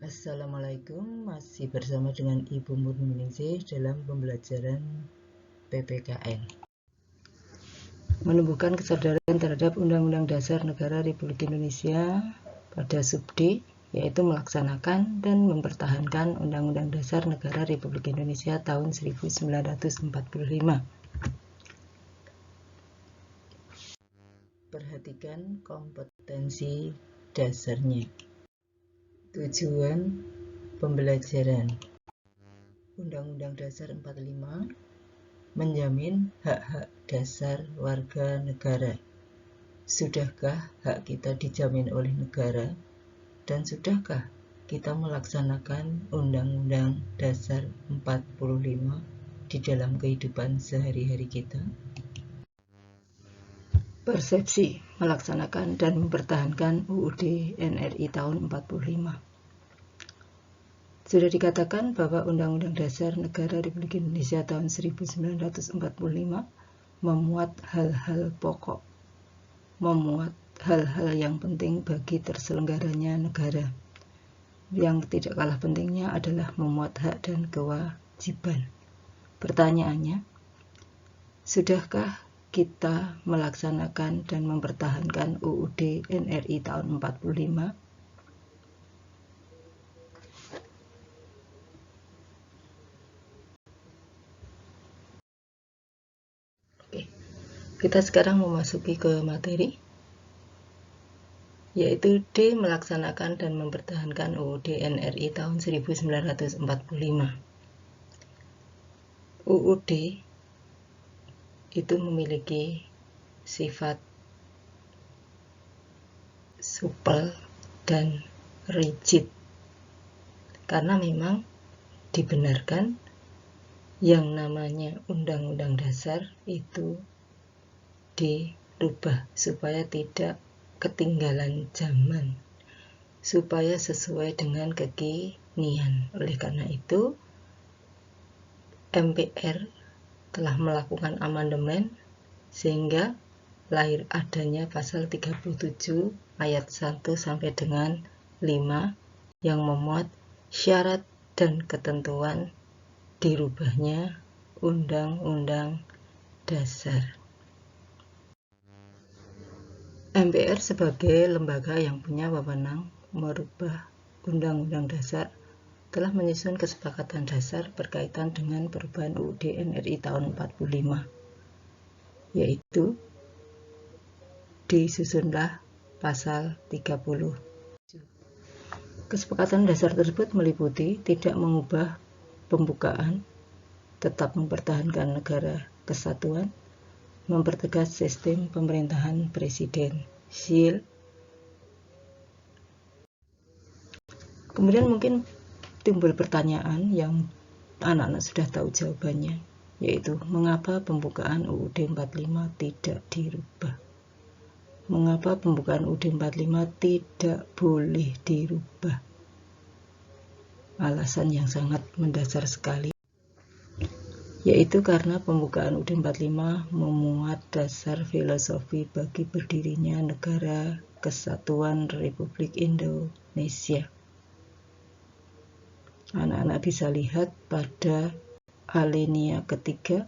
Assalamualaikum, masih bersama dengan Ibu Murni dalam pembelajaran PPKN. Menumbuhkan kesadaran terhadap Undang-Undang Dasar Negara Republik Indonesia pada sub D, yaitu melaksanakan dan mempertahankan Undang-Undang Dasar Negara Republik Indonesia tahun 1945. Perhatikan kompetensi dasarnya. Tujuan pembelajaran. Undang-Undang Dasar 45 menjamin hak-hak dasar warga negara. Sudahkah hak kita dijamin oleh negara? Dan sudahkah kita melaksanakan Undang-Undang Dasar 45 di dalam kehidupan sehari-hari kita? Persepsi melaksanakan dan mempertahankan UUD NRI tahun 45. Sudah dikatakan bahwa Undang-Undang Dasar Negara Republik Indonesia tahun 1945 memuat hal-hal pokok, memuat hal-hal yang penting bagi terselenggaranya negara. Yang tidak kalah pentingnya adalah memuat hak dan kewajiban. Pertanyaannya, sudahkah kita melaksanakan dan mempertahankan UUD NRI tahun 45? Kita sekarang memasuki ke materi, yaitu D. Melaksanakan dan mempertahankan UUD NRI tahun 1945. UUD itu memiliki sifat supel dan rigid, karena memang dibenarkan yang namanya Undang-Undang Dasar itu dirubah supaya tidak ketinggalan zaman, supaya sesuai dengan kekinian. Oleh karena itu, MPR telah melakukan amandemen sehingga lahir adanya pasal 37 ayat 1 sampai dengan 5 yang memuat syarat dan ketentuan dirubahnya Undang-Undang Dasar. MPR sebagai lembaga yang punya wewenang merubah Undang-Undang Dasar telah menyusun kesepakatan dasar berkaitan dengan perubahan UUD NRI tahun 45, yaitu disusunlah pasal 30. Kesepakatan dasar tersebut meliputi tidak mengubah pembukaan, tetap mempertahankan negara kesatuan, mempertegas sistem pemerintahan presidensial. Kemudian mungkin timbul pertanyaan yang anak-anak sudah tahu jawabannya, yaitu mengapa pembukaan UUD 45 tidak dirubah? Mengapa pembukaan UUD 45 tidak boleh dirubah? Alasan yang sangat mendasar sekali, yaitu karena pembukaan UUD 45 memuat dasar filosofi bagi berdirinya Negara Kesatuan Republik Indonesia. Anak-anak bisa lihat pada alinea ketiga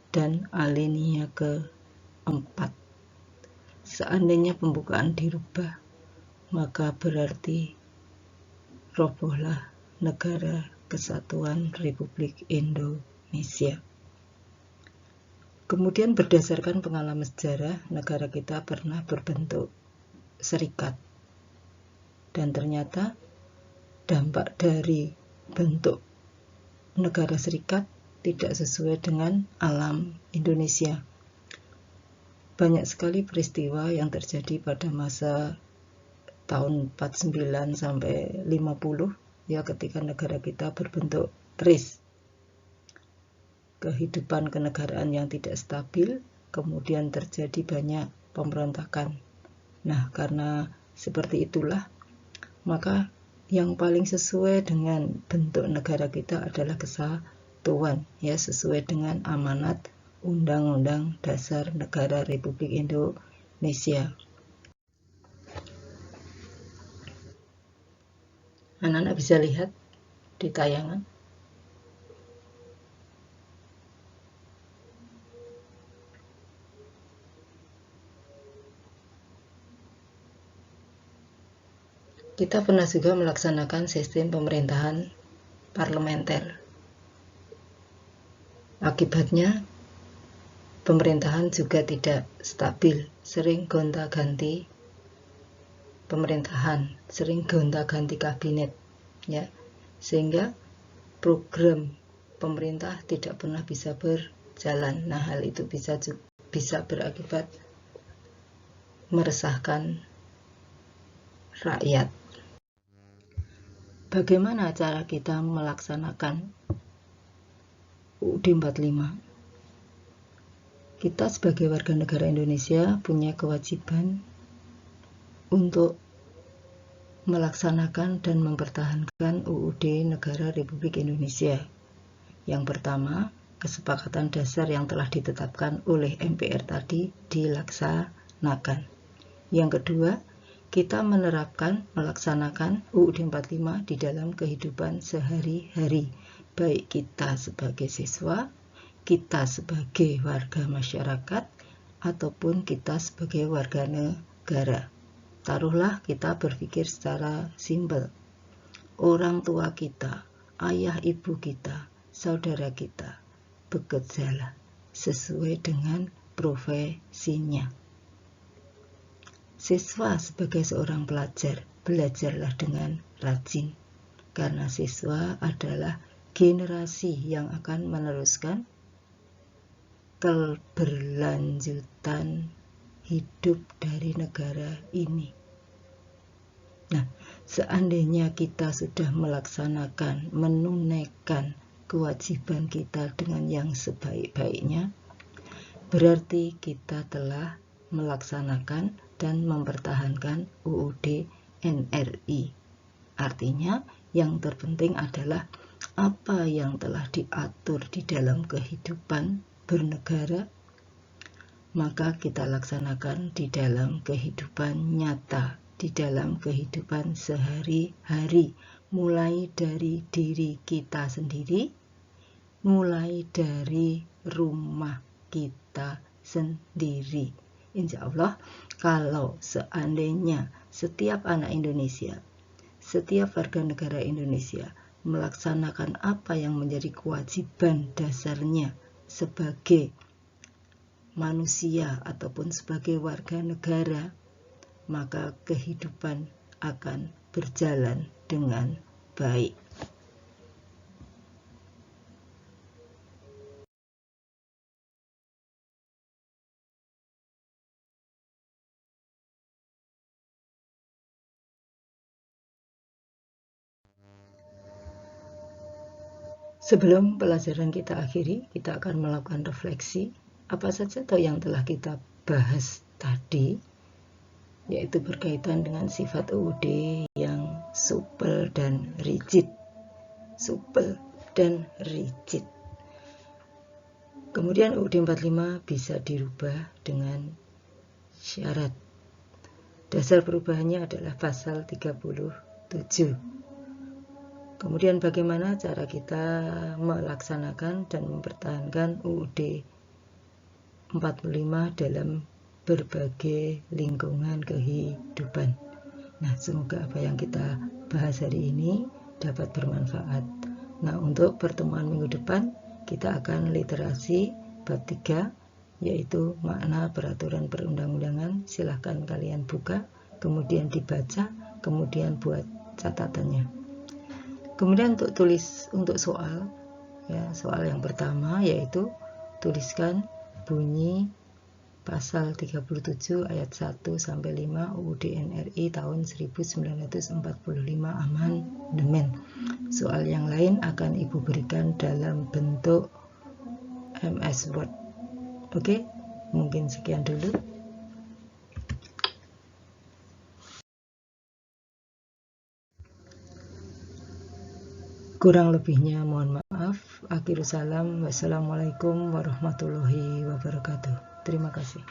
dan alinea keempat. Seandainya pembukaan dirubah, maka berarti robohlah Negara Kesatuan Republik Indonesia. Kemudian berdasarkan pengalaman sejarah, negara kita pernah berbentuk serikat. Dan ternyata dampak dari bentuk negara serikat tidak sesuai dengan alam Indonesia. Banyak sekali peristiwa yang terjadi pada masa tahun 49 sampai 50, ya, ketika negara kita berbentuk TRIS. Kehidupan kenegaraan yang tidak stabil, kemudian terjadi banyak pemberontakan. Nah, karena seperti itulah, maka yang paling sesuai dengan bentuk negara kita adalah kesatuan, ya, sesuai dengan amanat Undang-Undang Dasar Negara Republik Indonesia. Anak-anak bisa lihat di tayangan. Kita pernah juga melaksanakan sistem pemerintahan parlementer. Akibatnya, pemerintahan juga tidak stabil, sering gonta-ganti pemerintahan, sering gonta-ganti kabinet, ya, sehingga program pemerintah tidak pernah bisa berjalan. Nah, hal itu bisa berakibat meresahkan rakyat. Bagaimana cara kita melaksanakan UUD 45? Kita sebagai warga negara Indonesia punya kewajiban untuk melaksanakan dan mempertahankan UUD Negara Republik Indonesia. Yang pertama, kesepakatan dasar yang telah ditetapkan oleh MPR tadi dilaksanakan. Yang kedua, kita melaksanakan UUD 45 di dalam kehidupan sehari-hari, baik kita sebagai siswa, kita sebagai warga masyarakat, ataupun kita sebagai warga negara. Taruhlah kita berpikir secara simpel. Orang tua kita, ayah ibu kita, saudara kita, bekerjalah sesuai dengan profesinya. Siswa sebagai seorang pelajar, belajarlah dengan rajin, karena siswa adalah generasi yang akan meneruskan keberlanjutan hidup dari negara ini. Nah, seandainya kita sudah melaksanakan, menunaikan kewajiban kita dengan yang sebaik-baiknya, berarti kita telah melaksanakan dan mempertahankan UUD NRI. Artinya, yang terpenting adalah apa yang telah diatur di dalam kehidupan bernegara, maka kita laksanakan di dalam kehidupan nyata, di dalam kehidupan sehari-hari, mulai dari diri kita sendiri, mulai dari rumah kita sendiri. Insya Allah, kalau seandainya setiap anak Indonesia, setiap warga negara Indonesia melaksanakan apa yang menjadi kewajiban dasarnya sebagai manusia ataupun sebagai warga negara, maka kehidupan akan berjalan dengan baik. Sebelum pelajaran kita akhiri, kita akan melakukan refleksi apa saja yang telah kita bahas tadi, yaitu berkaitan dengan sifat UUD yang supel dan rigid. Supel dan rigid. Kemudian UUD 45 bisa dirubah dengan syarat. Dasar perubahannya adalah pasal 37. Kemudian bagaimana cara kita melaksanakan dan mempertahankan UUD 45 dalam berbagai lingkungan kehidupan. Nah, semoga apa yang kita bahas hari ini dapat bermanfaat. Nah, untuk pertemuan minggu depan, kita akan literasi bab 3, yaitu makna peraturan perundang-undangan. Silahkan kalian buka, kemudian dibaca, kemudian buat catatannya. Kemudian untuk soal, ya, soal yang pertama yaitu tuliskan bunyi pasal 37 ayat 1 sampai 5 UUD NRI tahun 1945 amandemen. Soal yang lain akan Ibu berikan dalam bentuk MS Word. Oke, mungkin sekian dulu. Kurang lebihnya mohon maaf. Akhirul salam. Wassalamualaikum warahmatullahi wabarakatuh. Terima kasih.